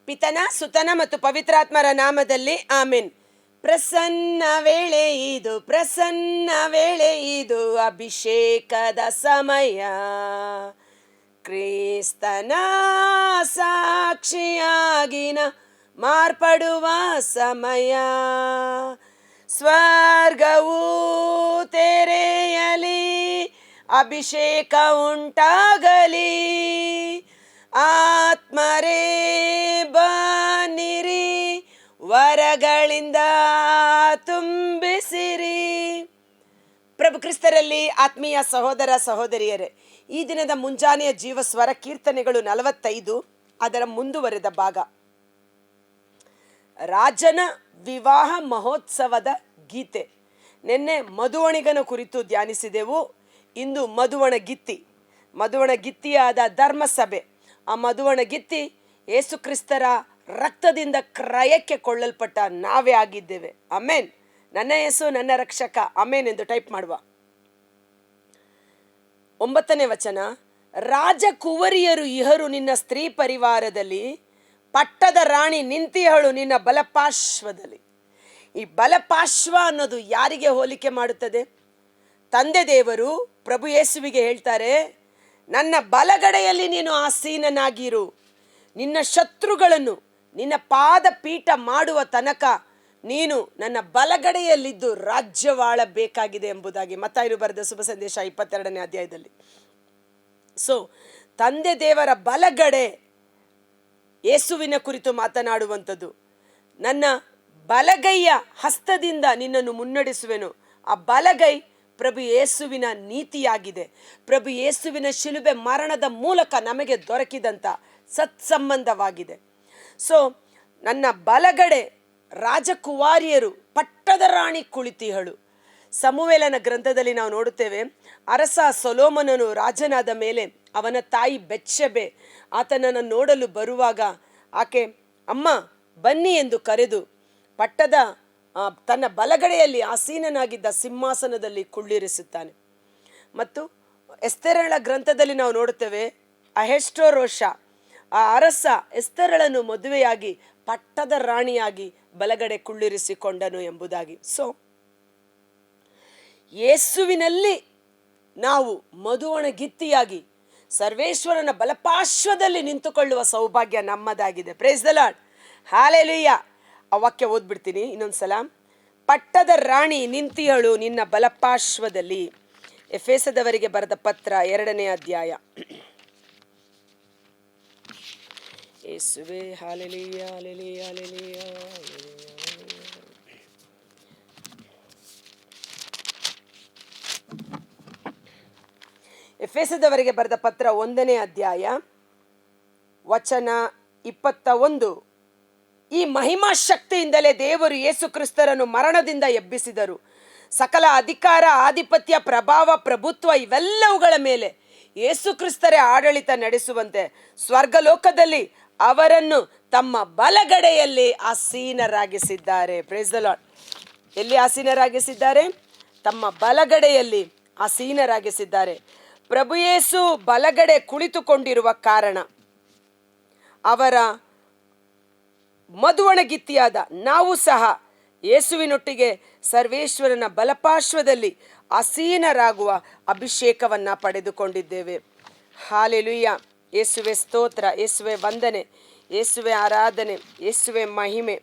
ಪಿತನ ಸುತನ ಮತ್ತು ಪವಿತ್ರಾತ್ಮರ ನಾಮದಲ್ಲಿ ಆಮೆನ್. ಪ್ರಸನ್ನ ವೇಳೆ ಇದು, ಪ್ರಸನ್ನ ವೇಳೆ ಇದು, ಅಭಿಷೇಕದ ಸಮಯ. ಕ್ರಿಸ್ತನ ಸಾಕ್ಷಿಯಾಗಿನ ಮಾರ್ಪಡುವ ಸಮಯ. ಸ್ವರ್ಗವು ತೆರೆಯಲಿ, ಅಭಿಷೇಕ ಉಂಟಾಗಲಿ. ಆತ್ಮರೇ ಬನ್ನಿರಿ, ವರಗಳಿಂದ ತುಂಬಿಸಿರಿ. ಪ್ರಭು ಕ್ರಿಸ್ತರಲ್ಲಿ ಆತ್ಮೀಯ ಸಹೋದರ ಸಹೋದರಿಯರೇ, ಈ ದಿನದ ಮುಂಜಾನೆಯ ಜೀವ ಸ್ವರ ಕೀರ್ತನೆಗಳು 45, ಅದರ ಮುಂದುವರೆದ ಭಾಗ. ರಾಜನ ವಿವಾಹ ಮಹೋತ್ಸವದ ಗೀತೆ. ನಿನ್ನೆ ಮಧುವಣಿಗನ ಕುರಿತು ಧ್ಯಾನಿಸಿದೆವು. ಇಂದು ಮಧುವಣ ಗಿತ್ತಿಯಾದ ಧರ್ಮಸಭೆ. ಆ ಮಧುವಣ ಗಿತ್ತಿ ಯೇಸು ಕ್ರಿಸ್ತರ ರಕ್ತದಿಂದ ಕ್ರಯಕ್ಕೆ ಕೊಳ್ಳಲ್ಪಟ್ಟ ನಾವೇ ಆಗಿದ್ದೇವೆ. ಆಮೇನ್. ನನ್ನ ಯೇಸು ನನ್ನ ರಕ್ಷಕ, ಆಮೇನ್ ಎಂದು ಟೈಪ್ ಮಾಡುವ. 9ನೇ ವಚನ. ರಾಜಕುವರಿಯರು ಇಹರು ನಿನ್ನ ಸ್ತ್ರೀ ಪರಿವಾರದಲ್ಲಿ, ಪಟ್ಟದ ರಾಣಿ ನಿಂತಿಹಳು ನಿನ್ನ ಬಲಪಾರ್ಶ್ವದಲ್ಲಿ. ಈ ಬಲಪಾರ್ಶ್ವ ಅನ್ನೋದು ಯಾರಿಗೆ ಹೋಲಿಕೆ ಮಾಡುತ್ತದೆ? ತಂದೆ ದೇವರು ಪ್ರಭು ಯೇಸುವಿಗೆ ಹೇಳ್ತಾರೆ, ನನ್ನ ಬಲಗಡೆಯಲ್ಲಿ ನೀನು ಆಸೀನನಾಗಿರು, ನಿನ್ನ ಶತ್ರುಗಳನ್ನು ನಿನ್ನ ಪಾದ ಪೀಠ ಮಾಡುವ ತನಕ ನೀನು ನನ್ನ ಬಲಗಡೆಯಲ್ಲಿದ್ದು ರಾಜ್ಯವಾಳಬೇಕಾಗಿದೆ ಎಂಬುದಾಗಿ ಮತ್ತಾಯನು ಬರೆದ ಶುಭ ಸಂದೇಶ 22ನೇ ಅಧ್ಯಾಯದಲ್ಲಿ. ತಂದೆ ದೇವರ ಬಲಗಡೆ ಯೇಸುವಿನ ಕುರಿತು ಮಾತನಾಡುವಂಥದ್ದು. ನನ್ನ ಬಲಗೈಯ ಹಸ್ತದಿಂದ ನಿನ್ನನ್ನು ಮುನ್ನಡೆಸುವೆನು. ಆ ಬಲಗೈ ಪ್ರಭು ಯೇಸುವಿನ ನೀತಿಯಾಗಿದೆ. ಪ್ರಭು ಯೇಸುವಿನ ಶಿಲುಬೆ ಮರಣದ ಮೂಲಕ ನಮಗೆ ದೊರಕಿದಂಥ ಸತ್ಸಂಬಂಧವಾಗಿದೆ. ನನ್ನ ಬಲಗಡೆ ರಾಜಕುಮಾರಿಯರು, ಪಟ್ಟದ ರಾಣಿ ಕುಳಿತಿಹಳು. ಸಮುವೇಲನ ಗ್ರಂಥದಲ್ಲಿ ನಾವು ನೋಡುತ್ತೇವೆ, ಅರಸ ಸೊಲೊಮೋನನು ರಾಜನಾದ ಮೇಲೆ ಅವನ ತಾಯಿ ಬೆತ್ಷೆಬೆ ಆತನನ್ನು ನೋಡಲು ಬರುವಾಗ ಆಕೆ ಅಮ್ಮ ಬನ್ನಿ ಎಂದು ಕರೆದು ತನ್ನ ಬಲಗಡೆಯಲ್ಲಿ ಆಸೀನನಾಗಿದ್ದ ಸಿಂಹಾಸನದಲ್ಲಿ ಕುಳ್ಳಿರಿಸುತ್ತಾನೆ. ಮತ್ತು ಎಸ್ತೇರಳ ಗ್ರಂಥದಲ್ಲಿ ನಾವು ನೋಡುತ್ತೇವೆ, ಅಹೆಷ್ಟೋರೋಷ ಆ ಅರಸ ಎಸ್ತೇರಳನ್ನು ಮದುವೆಯಾಗಿ ಪಟ್ಟದ ರಾಣಿಯಾಗಿ ಬಲಗಡೆ ಕುಳ್ಳಿರಿಸಿಕೊಂಡನು ಎಂಬುದಾಗಿ. ಯೇಸುವಿನಲ್ಲಿ ನಾವು ಮಧುವಣಗಿತ್ತಿಯಾಗಿ ಸರ್ವೇಶ್ವರನ ಬಲಪಾರ್ಶ್ವದಲ್ಲಿ ನಿಂತುಕೊಳ್ಳುವ ಸೌಭಾಗ್ಯ ನಮ್ಮದಾಗಿದೆ. Praise the lord, hallelujah. ಆ ವಾಕ್ಯ ಓದ್ಬಿಡ್ತೀನಿ ಇನ್ನೊಂದ್ಸಲ. ಪಟ್ಟದ ರಾಣಿ ನಿಂತಿಹಳು ನಿನ್ನ ಬಲಪಾರ್ಶ್ವದಲ್ಲಿ. ಎಫೆಸದವರಿಗೆ ಬರೆದ ಪತ್ರ 2ನೇ ಅಧ್ಯಾಯ. ಯೇಸುವೇ ಹಲ್ಲೆಲೂಯಾ, ಹಲ್ಲೆಲೂಯಾ, ಹಲ್ಲೆಲೂಯಾ. ಎಫೆಸದವರಿಗೆ ಬರೆದ ಪತ್ರ 1ನೇ ಅಧ್ಯಾಯ ವಚನ 21. ಈ ಮಹಿಮಾ ಶಕ್ತಿಯಿಂದಲೇ ದೇವರು ಯೇಸು ಕ್ರಿಸ್ತರನ್ನು ಮರಣದಿಂದ ಎಬ್ಬಿಸಿದರು. ಸಕಲ ಅಧಿಕಾರ, ಆಧಿಪತ್ಯ, ಪ್ರಭಾವ, ಪ್ರಭುತ್ವ ಇವೆಲ್ಲವುಗಳ ಮೇಲೆ ಯೇಸು ಕ್ರಿಸ್ತರೇ ಆಡಳಿತ ನಡೆಸುವಂತೆ ಸ್ವರ್ಗಲೋಕದಲ್ಲಿ ಅವರನ್ನು ತಮ್ಮ ಬಲಗಡೆಯಲ್ಲಿ ಆಸೀನರಾಗಿಸಿದ್ದಾರೆ. Price the lord. ಎಲ್ಲಿ ಆಸೀನರಾಗಿಸಿದ್ದಾರೆ? ತಮ್ಮ ಬಲಗಡೆಯಲ್ಲಿ ಆಸೀನರಾಗಿಸಿದ್ದಾರೆ. ಪ್ರಭು ಯೇಸು ಬಲಗಡೆ ಕುಳಿತುಕೊಂಡಿರುವ ಕಾರಣ ಅವರ ಮಧುವಣಗಿತ್ತಿಯಾದ ನಾವು ಸಹ ಯೇಸುವಿನೊಟ್ಟಿಗೆ ಸರ್ವೇಶ್ವರನ ಬಲಪಾರ್ಶ್ವದಲ್ಲಿ ಆಸೀನರಾಗುವ ಅಭಿಷೇಕವನ್ನು ಪಡೆದುಕೊಂಡಿದ್ದೇವೆ. ಹಲ್ಲೆಲೂಯಾ. ಯೇಸುವೆ ಸ್ತೋತ್ರ, ಯೇಸುವೆ ವಂದನೆ, ಯೇಸುವೆ ಆರಾಧನೆ, ಯೇಸುವೆ ಮಹಿಮೆ.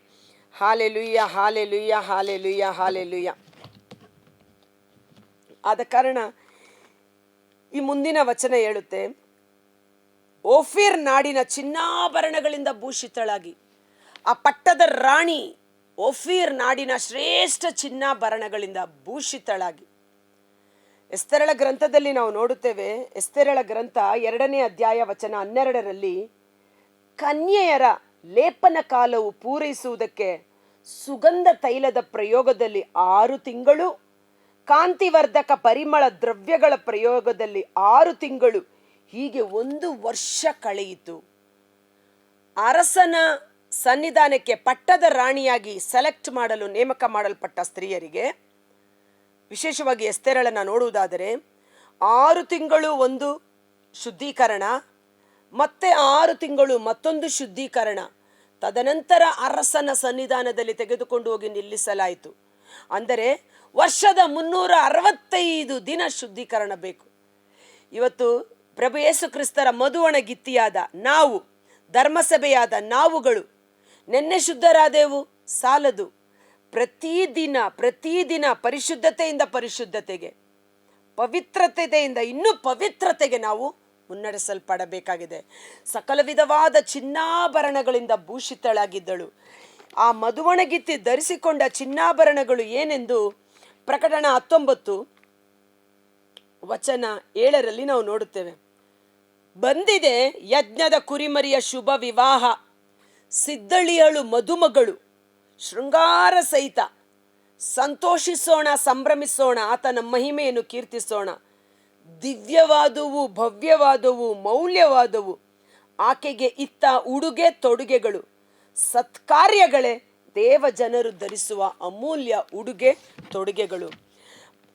Hallelujah, hallelujah, hallelujah, hallelujah. ಆದ ಕಾರಣ ಈ ಮುಂದಿನ ವಚನ ಹೇಳುತ್ತೆ, ಓಫೀರ್ ನಾಡಿನ ಚಿನ್ನಾಭರಣಗಳಿಂದ ಭೂಷಿತಳಾಗಿ. ಆ ಪಟ್ಟದ ರಾಣಿ ಓಫೀರ್ ನಾಡಿನ ಶ್ರೇಷ್ಠ ಚಿನ್ನಾಭರಣಗಳಿಂದ ಭೂಷಿತಳಾಗಿ. ಎಸ್ತೇರಳ ಗ್ರಂಥದಲ್ಲಿ ನಾವು ನೋಡುತ್ತೇವೆ, ಎಸ್ತೇರಳ ಗ್ರಂಥ 2ನೇ ಅಧ್ಯಾಯ ವಚನ 12ರಲ್ಲಿ, ಕನ್ಯೆಯರ ಲೇಪನ ಕಾಲವು ಪೂರೈಸುವುದಕ್ಕೆ ಸುಗಂಧ ತೈಲದ ಪ್ರಯೋಗದಲ್ಲಿ 6 ತಿಂಗಳು, ಕಾಂತಿವರ್ಧಕ ಪರಿಮಳ ದ್ರವ್ಯಗಳ ಪ್ರಯೋಗದಲ್ಲಿ 6 ತಿಂಗಳು, ಹೀಗೆ 1 ವರ್ಷ ಕಳೆಯಿತು. ಅರಸನ ಸನ್ನಿಧಾನಕ್ಕೆ ಪಟ್ಟದ ರಾಣಿಯಾಗಿ ಸೆಲೆಕ್ಟ್ ಮಾಡಲು ನೇಮಕ ಮಾಡಲ್ಪಟ್ಟ ಸ್ತ್ರೀಯರಿಗೆ, ವಿಶೇಷವಾಗಿ ಎಸ್ತೇರಳನ್ನು ನೋಡುವುದಾದರೆ, 6 ತಿಂಗಳು ಒಂದು ಶುದ್ಧೀಕರಣ, ಮತ್ತೆ 6 ತಿಂಗಳು ಮತ್ತೊಂದು ಶುದ್ಧೀಕರಣ, ತದನಂತರ ಅರಸನ ಸನ್ನಿಧಾನದಲ್ಲಿ ತೆಗೆದುಕೊಂಡು ಹೋಗಿ ನಿಲ್ಲಿಸಲಾಯಿತು. ಅಂದರೆ ವರ್ಷದ 365 ದಿನ ಶುದ್ಧೀಕರಣ ಬೇಕು. ಇವತ್ತು ಪ್ರಭು ಯೇಸು ಕ್ರಿಸ್ತರ ಮಧುವಣಗಿತ್ತಿಯಾದ ನಾವು, ಧರ್ಮಸಭೆಯಾದ ನಾವುಗಳು ನೆನ್ನೆ ಶುದ್ಧರಾದೆವು ಸಾಲದು. ಪ್ರತಿದಿನ ಪರಿಶುದ್ಧತೆಯಿಂದ ಪರಿಶುದ್ಧತೆಗೆ, ಪವಿತ್ರತೆಯಿಂದ ಇನ್ನೂ ಪವಿತ್ರತೆಗೆ ನಾವು ಮುನ್ನಡೆಸಲ್ಪಡಬೇಕಾಗಿದೆ. ಸಕಲ ವಿಧವಾದ ಚಿನ್ನಾಭರಣಗಳಿಂದ ಭೂಷಿತಳಾಗಿದ್ದಳು. ಆ ಮಧುವಣಗಿತ್ತಿ ಧರಿಸಿಕೊಂಡ ಚಿನ್ನಾಭರಣಗಳು ಏನೆಂದು ಪ್ರಕಟಣೆ 19:7 ನಾವು ನೋಡುತ್ತೇವೆ. ಬಂದಿದೆ ಯಜ್ಞದ ಕುರಿಮರಿಯ ಶುಭ ವಿವಾಹ, ಸಿದ್ಧಳಿಯಳು ಮಧುಮಗಳು, ಶೃಂಗಾರ ಸಹಿತ ಸಂತೋಷಿಸೋಣ, ಸಂಭ್ರಮಿಸೋಣ, ಆತನ ಮಹಿಮೆಯನ್ನು ಕೀರ್ತಿಸೋಣ. ದಿವ್ಯವಾದವು, ಭವ್ಯವಾದವು, ಮೌಲ್ಯವಾದವು ಆಕೆಗೆ ಇತ್ತ ಉಡುಗೆ ತೊಡುಗೆಗಳು. ಸತ್ಕಾರ್ಯಗಳೇ ದೇವ ಜನರು ಧರಿಸುವ ಅಮೂಲ್ಯ ಉಡುಗೆ ತೊಡುಗೆಗಳು.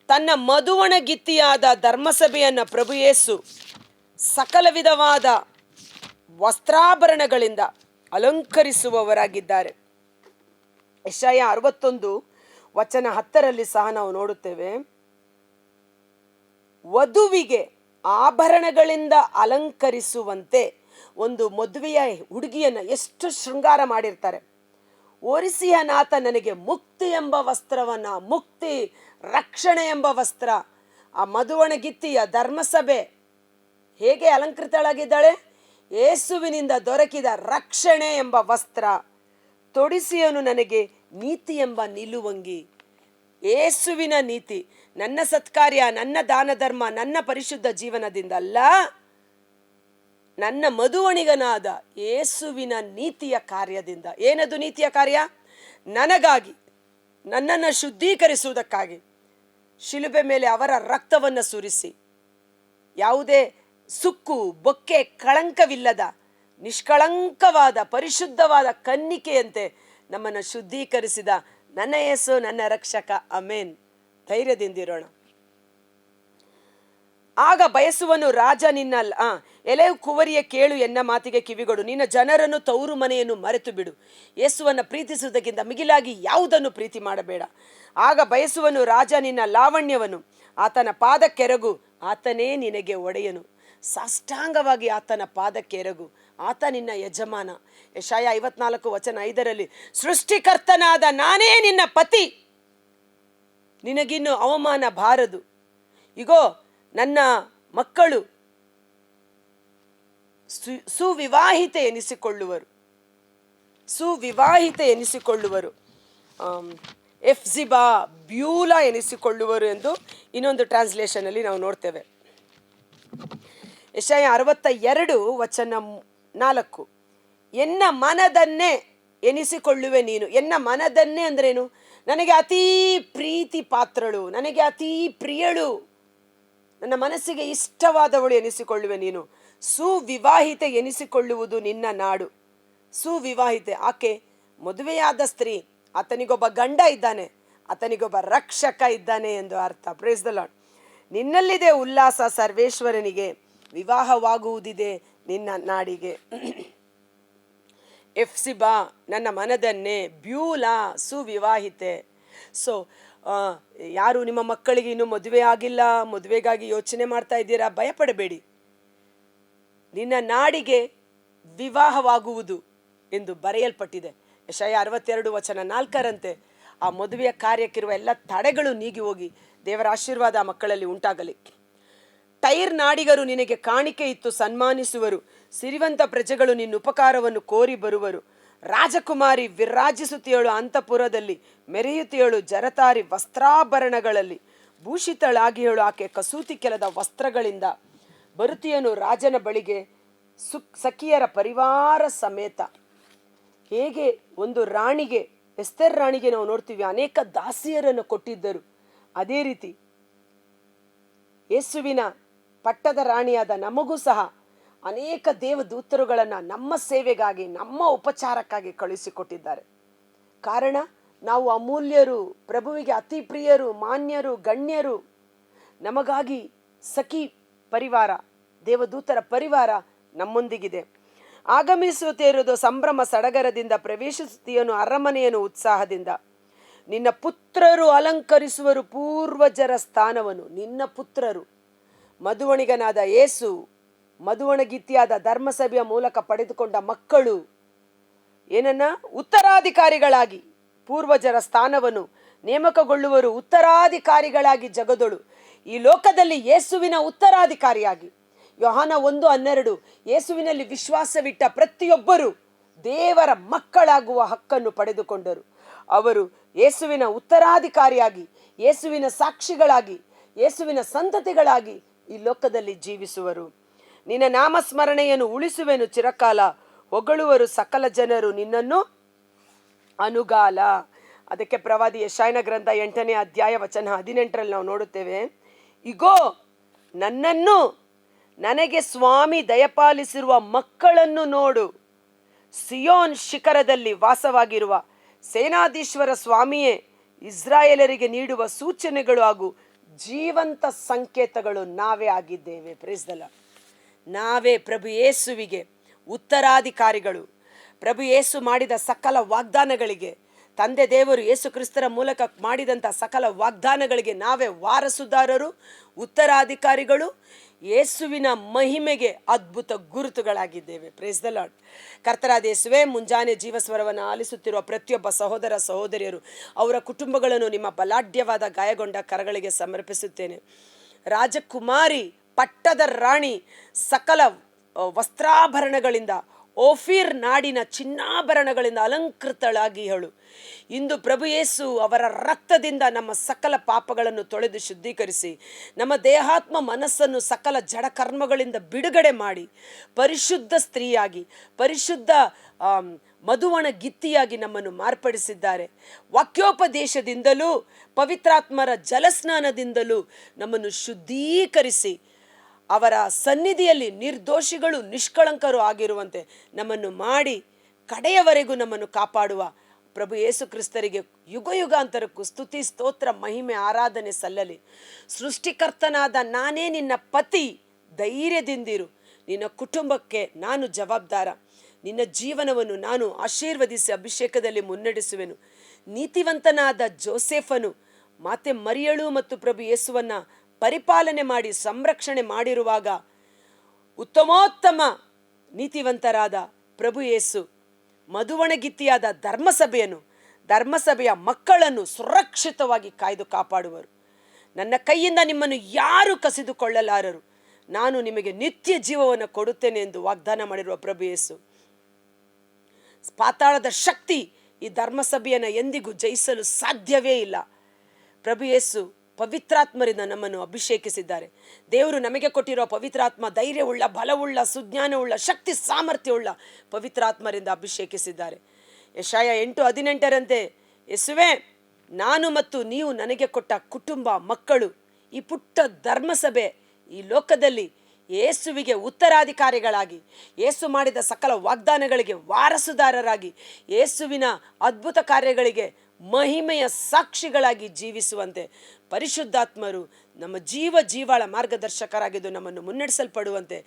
ತನ್ನ ಮಧುವಣಗಿತ್ತಿಯಾದ ಧರ್ಮಸಭೆಯನ್ನು ಪ್ರಭು ಯೇಸು ಸಕಲ ವಿಧವಾದ ವಸ್ತ್ರಾಭರಣಗಳಿಂದ ಅಲಂಕರಿಸುವವರಾಗಿದ್ದಾರೆ. ಯೆಶಾಯ 61:10 ಸಹ ನಾವು ನೋಡುತ್ತೇವೆ. ವಧುವಿಗೆ ಆಭರಣಗಳಿಂದ ಅಲಂಕರಿಸುವಂತೆ ಒಂದು ಮದುವೆಯ ಹುಡುಗಿಯನ್ನು ಎಷ್ಟು ಶೃಂಗಾರ ಮಾಡಿರ್ತಾರೆ. ಓರಿಸಿಯನಾಥ ನನಗೆ ಮುಕ್ತಿ ಎಂಬ ವಸ್ತ್ರವನ್ನ, ಮುಕ್ತಿ ರಕ್ಷಣೆ ಎಂಬ ವಸ್ತ್ರ. ಆ ಮಧುವಣಗಿತ್ತಿಯ ಧರ್ಮಸಭೆ ಹೇಗೆ ಅಲಂಕೃತಳಾಗಿದ್ದಾಳೆ? ಯೇಸುವಿನಿಂದ ದೊರಕಿದ ರಕ್ಷಣೆ ಎಂಬ ವಸ್ತ್ರ. ತೊಡಿಸಿಯನು ನನಗೆ ನೀತಿ ಎಂಬ ನಿಲುವಂಗಿ. ಯೇಸುವಿನ ನೀತಿ, ನನ್ನ ಸತ್ಕಾರ್ಯ, ನನ್ನ ದಾನ ಧರ್ಮ, ನನ್ನ ಪರಿಶುದ್ಧ ಜೀವನದಿಂದಲ್ಲ, ನನ್ನ ಮಧುವಣಿಗನಾದ ಯೇಸುವಿನ ನೀತಿಯ ಕಾರ್ಯದಿಂದ. ಏನದು ನೀತಿಯ ಕಾರ್ಯ? ನನಗಾಗಿ, ನನ್ನನ್ನು ಶುದ್ಧೀಕರಿಸುವುದಕ್ಕಾಗಿ ಶಿಲುಬೆ ಮೇಲೆ ಅವರ ರಕ್ತವನ್ನು ಸುರಿಸಿ, ಯಾವುದೇ ಸುಕ್ಕು ಬೊಕ್ಕೆ ಕಳಂಕವಿಲ್ಲದ ನಿಷ್ಕಳಂಕವಾದ ಪರಿಶುದ್ಧವಾದ ಕನ್ನಿಕೆಯಂತೆ ನಮ್ಮನ್ನು ಶುದ್ಧೀಕರಿಸಿದ ನನ್ನ ಯೇಸು ನನ್ನ ರಕ್ಷಕ. ಅಮೇನ್. ಧೈರ್ಯದಿಂದಿರೋಣ. ಆಗ ಬಯಸುವನು ರಾಜ ನಿನ್ನ ಎಲೆಯು ಕುವರಿಯ ಕೇಳು, ಎನ್ನ ಮಾತಿಗೆ ಕಿವಿಗೊಡು. ನಿನ್ನ ಜನರನ್ನು, ತವರು ಮನೆಯನ್ನು ಮರೆತು ಬಿಡು. ಯೇಸುವನ್ನು ಪ್ರೀತಿಸುವುದಕ್ಕಿಂತ ಮಿಗಿಲಾಗಿ ಯಾವುದನ್ನು ಪ್ರೀತಿ ಮಾಡಬೇಡ. ಆಗ ಬಯಸುವನು ರಾಜ ನಿನ್ನ ಲಾವಣ್ಯವನ್ನು, ಆತನ ಪಾದಕ್ಕೆರಗು, ಆತನೇ ನಿನಗೆ ಒಡೆಯನು. ಸಾಷ್ಟಾಂಗವಾಗಿ ಆತನ ಪಾದಕ್ಕೆರಗು, ಆತ ನಿನ್ನ ಯಜಮಾನ. ಯೆಶಾಯ 54:5 ಸೃಷ್ಟಿಕರ್ತನಾದ ನಾನೇ ನಿನ್ನ ಪತಿ, ನಿನಗಿನ್ನು ಅವಮಾನ ಬಾರದು. ಇಗೋ ನನ್ನ ಮಕ್ಕಳು ಸುವಿವಾಹಿತೆ ಎನಿಸಿಕೊಳ್ಳುವರು, ಎಫ್ಜಿಬಾ ಬ್ಯೂಲಾ ಎನಿಸಿಕೊಳ್ಳುವರು ಎಂದು ಇನ್ನೊಂದು ಟ್ರಾನ್ಸ್ಲೇಷನಲ್ಲಿ ನಾವು ನೋಡ್ತೇವೆ. ಯೆಶಾಯ 62:4 ಎನ್ನ ಮನದನ್ನೇ ಎನಿಸಿಕೊಳ್ಳುವೆ ನೀನು. ಎನ್ನ ಮನದನ್ನೇ ಅಂದ್ರೇನು? ನನಗೆ ಅತೀ ಪ್ರೀತಿ ಪಾತ್ರಳು, ನನಗೆ ಅತೀ ಪ್ರಿಯಳು, ನನ್ನ ಮನಸ್ಸಿಗೆ ಇಷ್ಟವಾದವಳು ಎನಿಸಿಕೊಳ್ಳುವೆ ನೀನು. ಸುವಿವಾಹಿತೆ ಎನಿಸಿಕೊಳ್ಳುವುದು ನಿನ್ನ ನಾಡು. ಸುವಿವಾಹಿತೆ ಆಕೆ ಮದುವೆಯಾದ ಸ್ತ್ರೀ. ಆತನಿಗೊಬ್ಬ ಗಂಡ ಇದ್ದಾನೆ, ಆತನಿಗೊಬ್ಬ ರಕ್ಷಕ ಇದ್ದಾನೆ ಎಂದು ಅರ್ಥ. Price the lord. ನಿನ್ನಲ್ಲಿದೆ ಉಲ್ಲಾಸ, ಸರ್ವೇಶ್ವರನಿಗೆ ವಿವಾಹವಾಗುವುದಿದೆ ನಿನ್ನ ನಾಡಿಗೆ. ಎಫ್ಸಿಬಾ ನನ್ನ ಮನದನ್ನೇ, ಬ್ಯೂಲಾ ಸುವಿವಾಹಿತೆ. ಸೊ ಯಾರು ನಿಮ್ಮ ಮಕ್ಕಳಿಗೆ ಇನ್ನೂ ಮದುವೆ ಆಗಿಲ್ಲ, ಮದುವೆಗಾಗಿ ಯೋಚನೆ ಮಾಡ್ತಾ ಇದ್ದೀರಾ, ಭಯಪಡಬೇಡಿ. ನಿನ್ನ ನಾಡಿಗೆ ವಿವಾಹವಾಗುವುದು ಎಂದು ಬರೆಯಲ್ಪಟ್ಟಿದೆ. ಯೆಶಾಯ 62:4 ಆ ಮದುವೆಯ ಕಾರ್ಯಕ್ಕಿರುವ ಎಲ್ಲ ತಡೆಗಳು ನೀಗಿ ಹೋಗಿ ದೇವರ ಆಶೀರ್ವಾದ ಆ ಮಕ್ಕಳಲ್ಲಿ ಉಂಟಾಗಲಿ. ಟೈರ್ ನಾಡಿಗರು ನಿನಗೆ ಕಾಣಿಕೆ ಇತ್ತು ಸನ್ಮಾನಿಸುವರು. ಸಿರಿವಂತ ಪ್ರಜೆಗಳು ನಿನ್ನ ಉಪಕಾರವನ್ನು ಕೋರಿ ಬರುವರು. ರಾಜಕುಮಾರಿ ವಿರಾಜಿಸುತ್ತಿಯಳು, ಅಂತಃಪುರದಲ್ಲಿ ಮೆರೆಯುತ್ತಿಯಳು, ಜರತಾರಿ ವಸ್ತ್ರಾಭರಣಗಳಲ್ಲಿ ಭೂಷಿತಳಾಗಿಯಳು. ಆಕೆ ಕಸೂತಿ ಕೆಲದ ವಸ್ತ್ರಗಳಿಂದ ಬರುತ್ತಿಯನು ರಾಜನ ಬಳಿಗೆ ಸಖಿಯರ ಪರಿವಾರ ಸಮೇತ. ಹೇಗೆ ಒಂದು ರಾಣಿಗೆ, ಎಸ್ತೇರ್ ರಾಣಿಗೆ ನಾವು ನೋಡ್ತೀವಿ ಅನೇಕ ದಾಸಿಯರನ್ನು ಕೊಟ್ಟಿದ್ದರು, ಅದೇ ರೀತಿ ಯೇಸುವಿನ ಪಟ್ಟದ ರಾಣಿಯಾದ ನಮಗೂ ಸಹ ಅನೇಕ ದೇವದೂತರುಗಳನ್ನು ನಮ್ಮ ಸೇವೆಗಾಗಿ, ನಮ್ಮ ಉಪಚಾರಕ್ಕಾಗಿ ಕಳುಹಿಸಿಕೊಟ್ಟಿದ್ದಾರೆ. ಕಾರಣ ನಾವು ಅಮೂಲ್ಯರು, ಪ್ರಭುವಿಗೆ ಅತಿ ಪ್ರಿಯರು, ಮಾನ್ಯರು, ಗಣ್ಯರು. ನಮಗಾಗಿ ಸಖಿ ಪರಿವಾರ, ದೇವದೂತರ ಪರಿವಾರ ನಮ್ಮೊಂದಿಗಿದೆ. ಆಗಮಿಸುತ್ತಿರುವುದು ಸಂಭ್ರಮ ಸಡಗರದಿಂದ, ಪ್ರವೇಶಿಸುತ್ತೀಯನು ಅರಮನೆಯನ್ನು ಉತ್ಸಾಹದಿಂದ. ನಿನ್ನ ಪುತ್ರರು ಅಲಂಕರಿಸುವರು ಪೂರ್ವಜರ ಸ್ಥಾನವನ್ನು. ನಿನ್ನ ಪುತ್ರರು, ಮಧುವಣಿಗನಾದ ಯೇಸು, ಮಧುವಣಗಿತ್ತಿಯಾದ ಧರ್ಮಸಭೆಯ ಮೂಲಕ ಪಡೆದುಕೊಂಡ ಮಕ್ಕಳು ಏನನ್ನ ಉತ್ತರಾಧಿಕಾರಿಗಳಾಗಿ ಪೂರ್ವಜರ ಸ್ಥಾನವನ್ನು ನೇಮಕಗೊಳ್ಳುವರು. ಉತ್ತರಾಧಿಕಾರಿಗಳಾಗಿ ಜಗದೊಳು ಈ ಲೋಕದಲ್ಲಿ ಯೇಸುವಿನ ಉತ್ತರಾಧಿಕಾರಿಯಾಗಿ. ಯೋಹಾನ 1:12 ಯೇಸುವಿನಲ್ಲಿ ವಿಶ್ವಾಸವಿಟ್ಟ ಪ್ರತಿಯೊಬ್ಬರು ದೇವರ ಮಕ್ಕಳಾಗುವ ಹಕ್ಕನ್ನು ಪಡೆದುಕೊಂಡರು. ಅವರು ಯೇಸುವಿನ ಉತ್ತರಾಧಿಕಾರಿಯಾಗಿ, ಯೇಸುವಿನ ಸಾಕ್ಷಿಗಳಾಗಿ, ಯೇಸುವಿನ ಸಂತತಿಗಳಾಗಿ ಈ ಲೋಕದಲ್ಲಿ ಜೀವಿಸುವರು. ನಿನ್ನ ನಾಮಸ್ಮರಣೆಯನ್ನು ಉಳಿಸುವೆನು ಚಿರಕಾಲ, ಹೊಗಳುವರು ಸಕಲ ಜನರು ನಿನ್ನನ್ನು ಅನುಗಾಲ. ಅದಕ್ಕೆ ಪ್ರವಾದಿ ಯೆಶಾಯನ ಗ್ರಂಥ 8ನೇ ಅಧ್ಯಾಯ ವಚನ 18ರಲ್ಲಿ ನಾವು ನೋಡುತ್ತೇವೆ, ಇಗೋ ನನ್ನನ್ನು ನನಗೆ ಸ್ವಾಮಿ ದಯಪಾಲಿಸಿರುವ ಮಕ್ಕಳನ್ನು ನೋಡು. ಸಿಯೋನ್ ಶಿಖರದಲ್ಲಿ ವಾಸವಾಗಿರುವ ಸೇನಾಧೀಶ್ವರ ಸ್ವಾಮಿಯೇ ಇಸ್ರಾಯೇಲರಿಗೆ ನೀಡುವ ಸೂಚನೆಗಳು ಹಾಗೂ ಜೀವಂತ ಸಂಕೇತಗಳು ನಾವೇ ಆಗಿದ್ದೇವೆ. Praise the Lord. ನಾವೇ ಪ್ರಭು ಯೇಸುವಿಗೆ ಉತ್ತರಾಧಿಕಾರಿಗಳು. ಪ್ರಭು ಯೇಸು ಮಾಡಿದ ಸಕಲ ವಾಗ್ದಾನಗಳಿಗೆ, ತಂದೆ ದೇವರು ಯೇಸು ಕ್ರಿಸ್ತರ ಮೂಲಕ ಮಾಡಿದಂಥ ಸಕಲ ವಾಗ್ದಾನಗಳಿಗೆ ನಾವೇ ವಾರಸುದಾರರು, ಉತ್ತರಾಧಿಕಾರಿಗಳು. ಯೇಸುವಿನ ಮಹಿಮೆಗೆ ಅದ್ಭುತ ಗುರುತುಗಳಾಗಿದ್ದೇವೆ. Praise the lord. ಕರ್ತರಾದ ಯೇಸುವೇ, ಮುಂಜಾನೆ ಜೀವಸ್ವರವನ್ನು ಆಲಿಸುತ್ತಿರುವ ಪ್ರತಿಯೊಬ್ಬ ಸಹೋದರ ಸಹೋದರಿಯರು, ಅವರ ಕುಟುಂಬಗಳನ್ನು ನಿಮ್ಮ ಬಲಾಢ್ಯವಾದ ಗಾಯಗೊಂಡ ಕರಗಳಿಗೆ ಸಮರ್ಪಿಸುತ್ತೇನೆ. ರಾಜಕುಮಾರಿ, ಪಟ್ಟದ ರಾಣಿ, ಸಕಲ ವಸ್ತ್ರಾಭರಣಗಳಿಂದ, ಓಫೀರ್ ನಾಡಿನ ಚಿನ್ನಾಭರಣಗಳಿಂದ ಅಲಂಕೃತಳಾಗಿ ಹೇಳು. ಇಂದು ಪ್ರಭು ಯೇಸು ಅವರ ರಕ್ತದಿಂದ ನಮ್ಮ ಸಕಲ ಪಾಪಗಳನ್ನು ತೊಳೆದು ಶುದ್ಧೀಕರಿಸಿ, ನಮ್ಮ ದೇಹಾತ್ಮ ಮನಸ್ಸನ್ನು ಸಕಲ ಜಡಕರ್ಮಗಳಿಂದ ಬಿಡುಗಡೆ ಮಾಡಿ, ಪರಿಶುದ್ಧ ಸ್ತ್ರೀಯಾಗಿ, ಪರಿಶುದ್ಧ ಮಧುವಣ ಗಿತ್ತಿಯಾಗಿ ನಮ್ಮನ್ನು ಮಾರ್ಪಡಿಸಿದ್ದಾರೆ. ವಾಕ್ಯೋಪದೇಶದಿಂದಲೂ ಪವಿತ್ರಾತ್ಮರ ಜಲಸ್ನಾನದಿಂದಲೂ ನಮ್ಮನ್ನು ಶುದ್ಧೀಕರಿಸಿ, ಅವರ ಸನ್ನಿಧಿಯಲ್ಲಿ ನಿರ್ದೋಷಿಗಳು ನಿಷ್ಕಳಂಕರು ಆಗಿರುವಂತೆ ನಮ್ಮನ್ನು ಮಾಡಿ, ಕಡೆಯವರೆಗೂ ನಮ್ಮನ್ನು ಕಾಪಾಡುವ ಪ್ರಭು ಯೇಸು ಕ್ರಿಸ್ತರಿಗೆ ಯುಗ ಯುಗಾಂತರಕ್ಕೂ ಸ್ತುತಿ, ಸ್ತೋತ್ರ, ಮಹಿಮೆ, ಆರಾಧನೆ ಸಲ್ಲಲಿ. ಸೃಷ್ಟಿಕರ್ತನಾದ ನಾನೇ ನಿನ್ನ ಪತಿ, ಧೈರ್ಯದಿಂದಿರು. ನಿನ್ನ ಕುಟುಂಬಕ್ಕೆ ನಾನು ಜವಾಬ್ದಾರ. ನಿನ್ನ ಜೀವನವನ್ನು ನಾನು ಆಶೀರ್ವದಿಸಿ ಅಭಿಷೇಕದಲ್ಲಿ ಮುನ್ನಡೆಸುವೆನು. ನೀತಿವಂತನಾದ ಜೋಸೆಫನು ಮಾತೆ ಮರಿಯಳು ಮತ್ತು ಪ್ರಭು ಯೇಸುವನ್ನ ಪರಿಪಾಲನೆ ಮಾಡಿ ಸಂರಕ್ಷಣೆ ಮಾಡಿರುವಾಗ, ಉತ್ತಮೋತ್ತಮ ನೀತಿವಂತರಾದ ಪ್ರಭು ಯೇಸು ಮಧುವಣಗಿತ್ತಿಯಾದ ಧರ್ಮಸಭೆಯ ಮಕ್ಕಳನ್ನು ಸುರಕ್ಷಿತವಾಗಿ ಕಾಯ್ದು ಕಾಪಾಡುವರು. ನನ್ನ ಕೈಯಿಂದ ನಿಮ್ಮನ್ನು ಯಾರು ಕಸಿದುಕೊಳ್ಳಲಾರರು, ನಾನು ನಿಮಗೆ ನಿತ್ಯ ಜೀವವನ್ನು ಕೊಡುತ್ತೇನೆ ಎಂದು ವಾಗ್ದಾನ ಮಾಡಿರುವ ಪ್ರಭು ಯೇಸು, ಪಾತಾಳದ ಶಕ್ತಿ ಈ ಧರ್ಮಸಭೆಯನ್ನು ಎಂದಿಗೂ ಜಯಿಸಲು ಸಾಧ್ಯವೇ ಇಲ್ಲ. ಪ್ರಭು ಯೇಸು ಪವಿತ್ರಾತ್ಮರಿಂದ ನಮ್ಮನ್ನು ಅಭಿಷೇಕಿಸಿದ್ದಾರೆ. ದೇವರು ನಮಗೆ ಕೊಟ್ಟಿರುವ ಪವಿತ್ರಾತ್ಮ ಧೈರ್ಯವುಳ್ಳ, ಬಲವುಳ್ಳ, ಸುಜ್ಞಾನವುಳ್ಳ, ಶಕ್ತಿ ಸಾಮರ್ಥ್ಯವುಳ್ಳ ಪವಿತ್ರಾತ್ಮರಿಂದ ಅಭಿಷೇಕಿಸಿದ್ದಾರೆ. ಯೆಶಾಯ 8:18ರಂತೆ, ಯೇಸುವೇ, ನಾನು ಮತ್ತು ನೀವು ನನಗೆ ಕೊಟ್ಟ ಕುಟುಂಬ, ಮಕ್ಕಳು, ಈ ಪುಟ್ಟ ಧರ್ಮಸಭೆ ಈ ಲೋಕದಲ್ಲಿ ಯೇಸುವಿಗೆ ಉತ್ತರಾಧಿಕಾರಿಗಳಾಗಿ, ಯೇಸು ಮಾಡಿದ ಸಕಲ ವಾಗ್ದಾನಗಳಿಗೆ ವಾರಸುದಾರರಾಗಿ, ಯೇಸುವಿನ ಅದ್ಭುತ ಕಾರ್ಯಗಳಿಗೆ ಮಹಿಮೆಯ ಸಾಕ್ಷಿಗಳಾಗಿ ಜೀವಿಸುವಂತೆ ಪರಿಶುದ್ಧಾತ್ಮರು ನಮ್ಮ ಜೀವಾಳ ಮಾರ್ಗದರ್ಶಕರಾಗಿದ್ದು ನಮ್ಮನ್ನು ಮುನ್ನಡೆಸಲ್ಪಡುವಂತೆ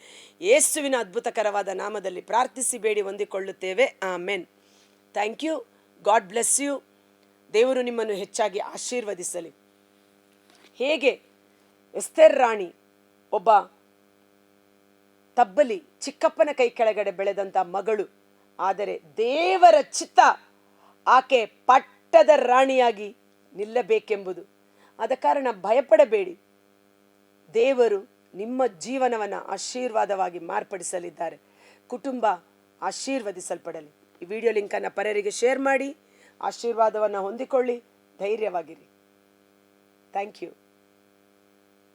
ಯೇಸುವಿನ ಅದ್ಭುತಕರವಾದ ನಾಮದಲ್ಲಿ ಪ್ರಾರ್ಥಿಸಿ ಬೇಡಿ ಹೊಂದಿಕೊಳ್ಳುತ್ತೇವೆ. Amen. Thank you. God bless you. ದೇವರು ನಿಮ್ಮನ್ನು ಹೆಚ್ಚಾಗಿ ಆಶೀರ್ವದಿಸಲಿ. ಹೇಗೆ ಎಸ್ತೇರ್ ರಾಣಿ ಒಬ್ಬ ತಬ್ಬಲಿ ಚಿಕ್ಕಪ್ಪನ ಕೈ ಕೆಳಗಡೆ ಬೆಳೆದಂಥ ಮಗಳು, ಆದರೆ ದೇವರ ಚಿತ್ತ ಆಕೆ ಪಟ್ಟದ ರಾಣಿಯಾಗಿ ನಿಲ್ಲಬೇಕೆಂಬುದು. ಆದ ಕಾರಣ ಭಯಪಡಬೇಡಿ. ದೇವರು ನಿಮ್ಮ ಜೀವನವನ್ನು ಆಶೀರ್ವಾದವಾಗಿ ಮಾರ್ಪಡಿಸಲಿದ್ದಾರೆ. ಕುಟುಂಬ ಆಶೀರ್ವದಿಸಲ್ಪಡಲಿ. ಈ ವಿಡಿಯೋ ಲಿಂಕನ್ನು ಪರರಿಗೆ ಶೇರ್ ಮಾಡಿ ಆಶೀರ್ವಾದವನ್ನು ಹೊಂದಿಕೊಳ್ಳಿ. ಧೈರ್ಯವಾಗಿರಿ. Thank you.